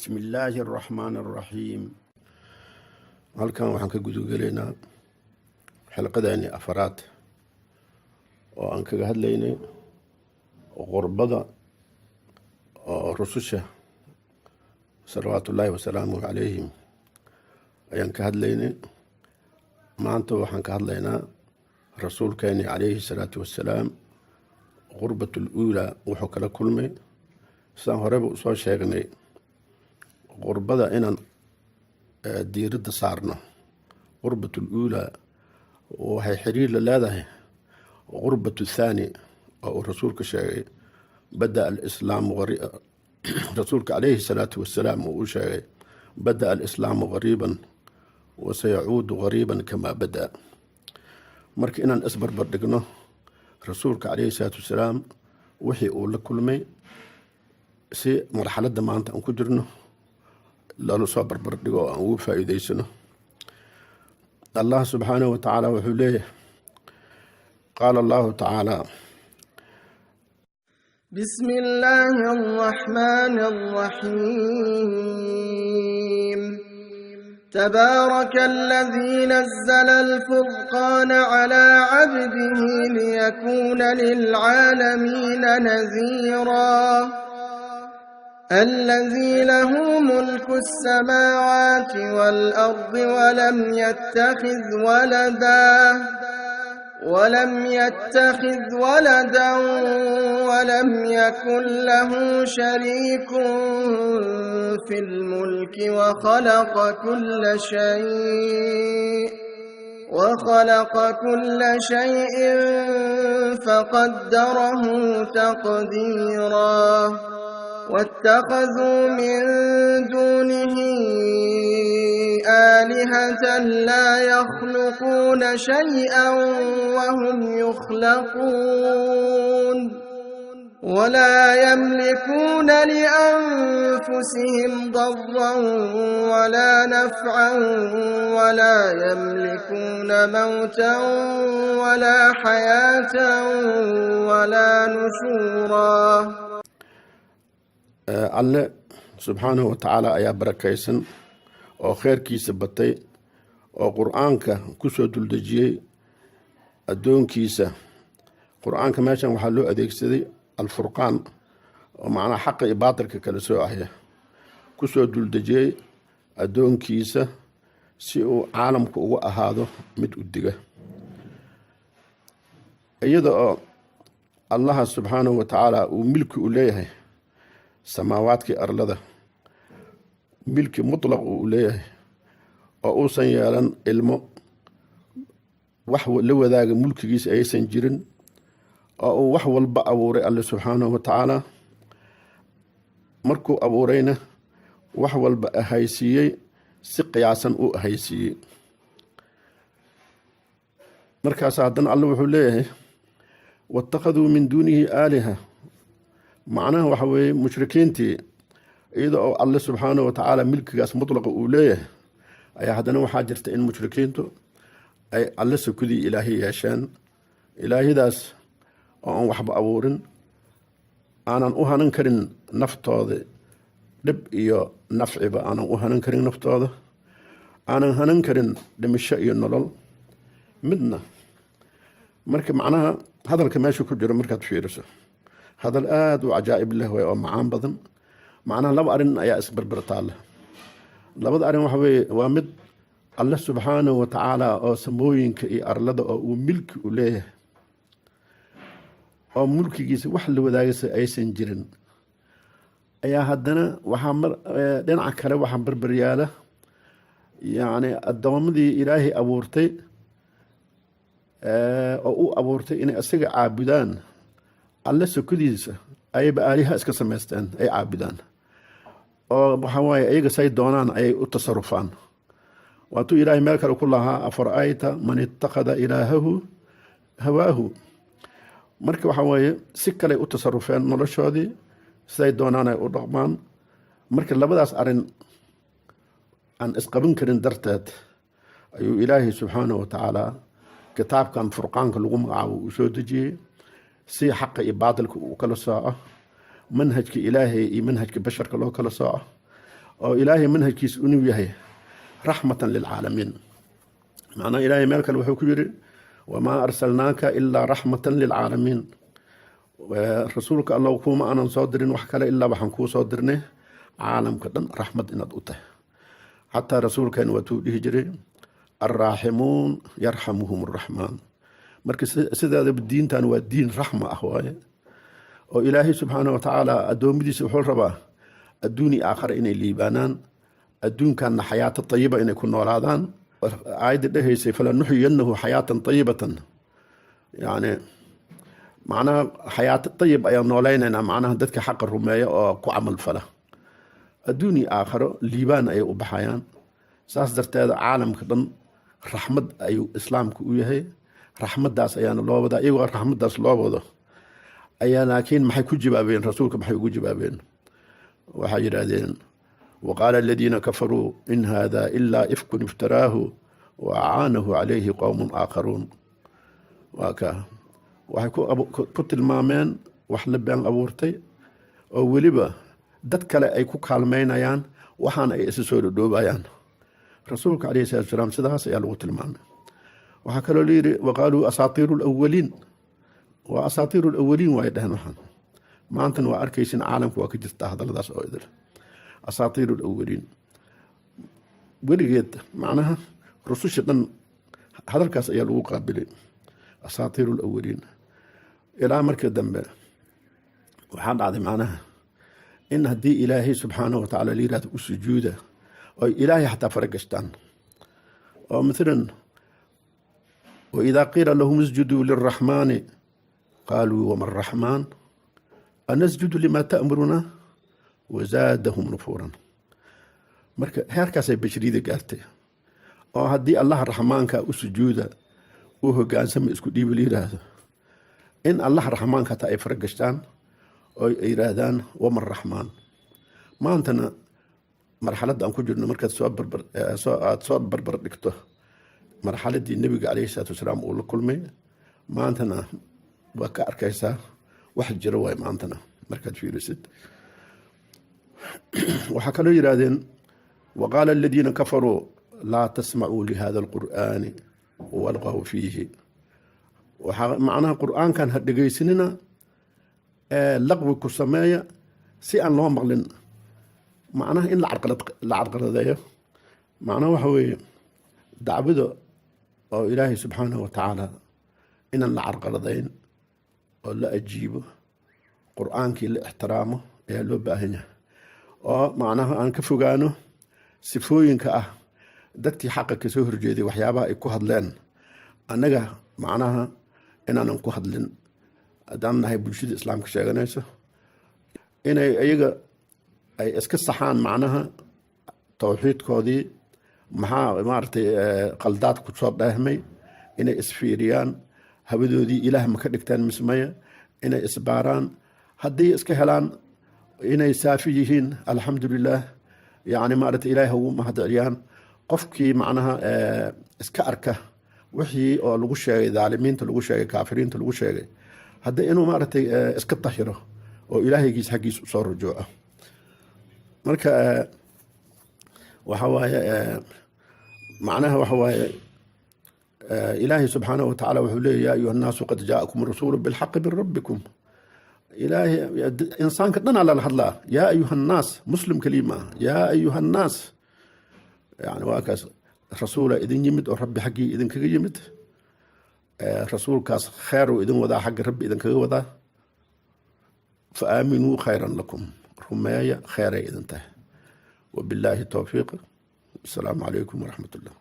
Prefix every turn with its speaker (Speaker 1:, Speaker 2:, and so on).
Speaker 1: بسم الله الرحمن الرحيم. halkan waxaan ka gudugelaynaa xalqadani afaraad oo aan kaga hadlaynay qurbada oo rususha salawaatullaahi wasalaamuhu calayhim ayaan ka hadlaynay. maanta waxaan ka hadlaynaa rasuulkeeni calayhi salaatu wassalaam qurbatul uulaa wuxuu kala kulmay. sidaan horeba usoo sheegnay qurbada inaan diiradda saarno. qurbatul uulaa waxay xiriir la leedahay qurbatu thaani oo uu rasuulka sheegay bada alislaamu rasuulka calayhi salaatu wassalaam uu sheegay bada alislaamu qariiban wasayacuudu qariiban kamaa bada. marka inaan isbarbar dhigno rasuulka calayhi salaatu wassalaam wixii uu la kulmay si marxaladda maanta aan ku jirno lala soo barbar dhigo oo aan ugu faa'iidaysano. allah subxaanahu wa tacaala wuxuu leeyahay qaala allahu tacaala
Speaker 2: بسم الله الرحمن الرحيم تبارك الذي نزل الفرقان على عبده ليكون للعالمين نذيرا الذي له ملك السماوات والأرض ولم يتخذ ولدا ولم يكن له شريك في الملك وخلق كل شيء فقدره تقديرا واتخذوا من دونه آلهة لا يخلقون شيئا وهم يخلقون ولا يملكون لأنفسهم ضرا ولا نفعا ولا يملكون موتا ولا حياة ولا نشورا.
Speaker 1: alle subxaanahu wa tacaala ayaa barakaysan oo kheyrkiisa batay oo qur-aanka kusoo duldejiyey addoonkiisa. qur-aanka meeshan waxaa loo adeegsaday alfurqaan oo macnaha xaqa iyo baatilka kala soo ahya kusoo duldejiyey addoonkiisa si uu caalamku ugu ahaado mid u diga. iyada oo allaha subxaanahu wa tacaala uu milki u leeyahay samaawaadkii arlada, milki mutlaq uu leeyahay oo uusan yeelan ilmo wax la wadaaga mulkigiisa aysan jirin, oo uu wax walba abuuray alle subxaanahu wa tacaala. markuu abuurayna wax walba ahaysiiyey si qiyaasan uu ahaysiiyey. markaas haddana alle wuxuu leeyahay waittakhaduu min duunihi aaliha. macnaha waxa weeye mushrikiintii iyada oo alle subxaanahu wa tacaala milkigaas mutlaqa uu leeyahay ayaa haddana waxaa jirta in mushrikiintu ay alle sukudii ilaahay yeesheen. ilaahyadaas oo aan waxba abuurin, aanan u hanan karin naftooda dhib iyo nafciba, aanan u hanan karin naftooda, aanan hanan karin dhimisho iyo nolol midna. marka macnaha hadalka meesha ku jiro markaad fiiriso hadal aada u cajaa'ib leh way oo macaan badan. macnaha laba arrin ayaa isbarbar taalla. labada arrin waxa weeye waa mid alle subxaanahu wa tacaala oo samooyinka iyo arlada oo uu milki u leeyahay oo mulkigiisa wax la wadaagaysa aysan jirin, ayaa haddana waxaa dhinaca kale waxaa barbaryaala yacni addoommadii ilaahay abuurtay oo uu abuurtay inay isaga caabudaan alle sokodiisa ayayba aaliha iska samaysteen ay caabudaan, oo waxaa waaye iyaga say doonaan ayay u tasarufaan. waatuu ilaahay meel kale ku lahaa afara'ayta man ittakhada ilaahahu hawaahu. marka waxaa weeye si kaley u tasarufeen noloshoodii, siday doonaan ay u dhaqmaan. marka labadaas arrin aan isqabin karin darteed ayuu ilaahay subxaanahu wa tacaala kitaabkan furqaanka lagu magacaabo uu soo dejiyey si xaqa iyo baatilka uu kala sooco, manhajka ilaahay iyo manhajka basharka loo kala sooco, oo ilaahay manhajkiisa inuu yahay raxmatan lilcaalamiin. macnaha ilaahay meel kale wuxuu ku yidhi wamaa arsalnaaka ilaa raxmatan lilcaalamiin, rasuulka allow kuuma aanan soo dirin wax kale ilaa waxaan kuu soo dirnay caalamka dhan raxmad inaad u tahay. xataa rasuulkeena waatuu dhihi jiray alraaximuun yarxamuhum arraxmaan. marka sideedaba diintan waa diin raxma ah waaye, oo ilaahay subxaana wa tacaala addoommadiisa wuxuu rabaa adduun iyo aakhara inay liibaanaan, adduunkanna xayaato tayiba inay ku noolaadaan. aayadda dhehaysay falanuxyiyannahu xayaatan tayibatan, yani macnaha xayaato tayib ayaan noolaynaynaa, macnaha dadka xaqa rumeeya oo ku camal fala, adduun iyo aakharo liibaan ayay u baxayaan. saas darteeda caalamka dhan raxmad ayuu islaamka u yahay. raxmadaas ayaana loo wadaa. iyagoo raxmadaas loo wado ayaa laakiin maxay ku jawaabeen? rasuulka maxay ugu jawaabeen? waxay yidhaahdeen waqaala aladiina kafaruu in hada ilaa ifkun iftaraahu wa acaanahu calayhi qowmun aakharuun. waa ka waxay ku tilmaameen wax la been abuurtay oo weliba dad kale ay ku kaalmaynayaan, waxaana ay isa soo dhodhoobayaan. rasuulka calayhi salatu wasalaam sidaas ayaa lagu tilmaamay. waxaa kaloo layidhi waqaaluu asaatiiru lawaliin, waa asaatiiru lawaliin waay dhaheen. waxaan maantana waa arkaysin caalamka waa ka jirtaa hadalladaas oo idil, asaatiiru lawaliin. weligeed macnaha rususha dhan hadalkaas ayaa lagu qaabilay, asaatiiru lawaliin. ilaa markii dambe waxaa dhacday macnaha in haddii ilaahay subxaanahu wa tacaala la yihahdo u sujuuda oy ilaahay xataa faragashtaan, oo maalan waidaa qiila lahum isjuduu lilraxmaani qaaluu wama araxmaan anasjudu lima ta'muruna wazaadahum nufuuran. marka heerkaasay bashariyada gaartay, oo haddii allah raxmaanka u sujuuda u hogaansama isku dhiibi la yidhaahdo, in allah raxmaanka hataa ay faragashtaan oo ay yidhaahdaan wama araxmaan. maantana marxaladda aan ku jirno markaad aad soo barbar dhigto marxaladii nebiga calayhi salaatu wasalaam uu la kulmay, maantana waa ka arkaysaa wax jiro waay maantana markaad fiirisid. waxaa kaloo yidhaahdeen waqaala aladiina kafaruu laa tasmacuu lihada alqur'aani walqaw fiihi. waxaa macnaha qur'aankan ha dhegaysanina, laqwi ku sameeya si aan loo maqlin, macnaha in la carqaladeeyo. macnaha waxa weeye dacwada oo ilaahay subxaanahu wa tacaala inaan la carqaladayn oo la ajiibo, qur'aankii la ixtiraamo ayaa loo baahan yahay. oo macnaha aan ka fogaano sifooyinka ah dadkii xaqa kasoo horjeeday waxyaabaha ay ku hadleen, annaga macnaha inaanan ku hadlin. haddaan nahay bulshada islaamka sheeganayso, inay iyaga ay iska saxaan macnaha towxiidkoodii maxaa maaragtay qaldaad ku soo dheehmay, inay isfiiriyaan hawadoodii ilaah ma ka dhigtaan mismaya, inay isbaaraan. haddii iska helaan inay saafi yihiin alxamdulilah, yani maaragtay ilaahay ugu mahadceliyaan. qofkii macnaha iska arka wixii oo lagu sheegay dhaalimiinta, lagu sheegay kaafiriinta, lagu sheegay, haddii inuu maaragtay iska tahiro oo ilaahaygiis xaggiis usoo rujuuco. marka waxa waaye macnaha waxa waaye ilaahay subxaanahu wa tacaala wuxuu leeyahy yaa ayuha annaasu qad jaa'akum rasuulu bilxaqi min rabbikum. ilaahay insaanka dhan lala hadlaa, yaa ayuha annaas, muslim keliya maaha, yaa ayuha annaas. yani waa kaas rasuula idin yimid oo rabbi xaggii idinkaga yimid. rasuulkaas kheeruu idin wadaa, xagga rabbi idinkaga wadaa. fa aaminuu khayran lakum, rumeeya kheyray idin tahay. وبالله التوفيق. السلام عليكم ورحمة الله.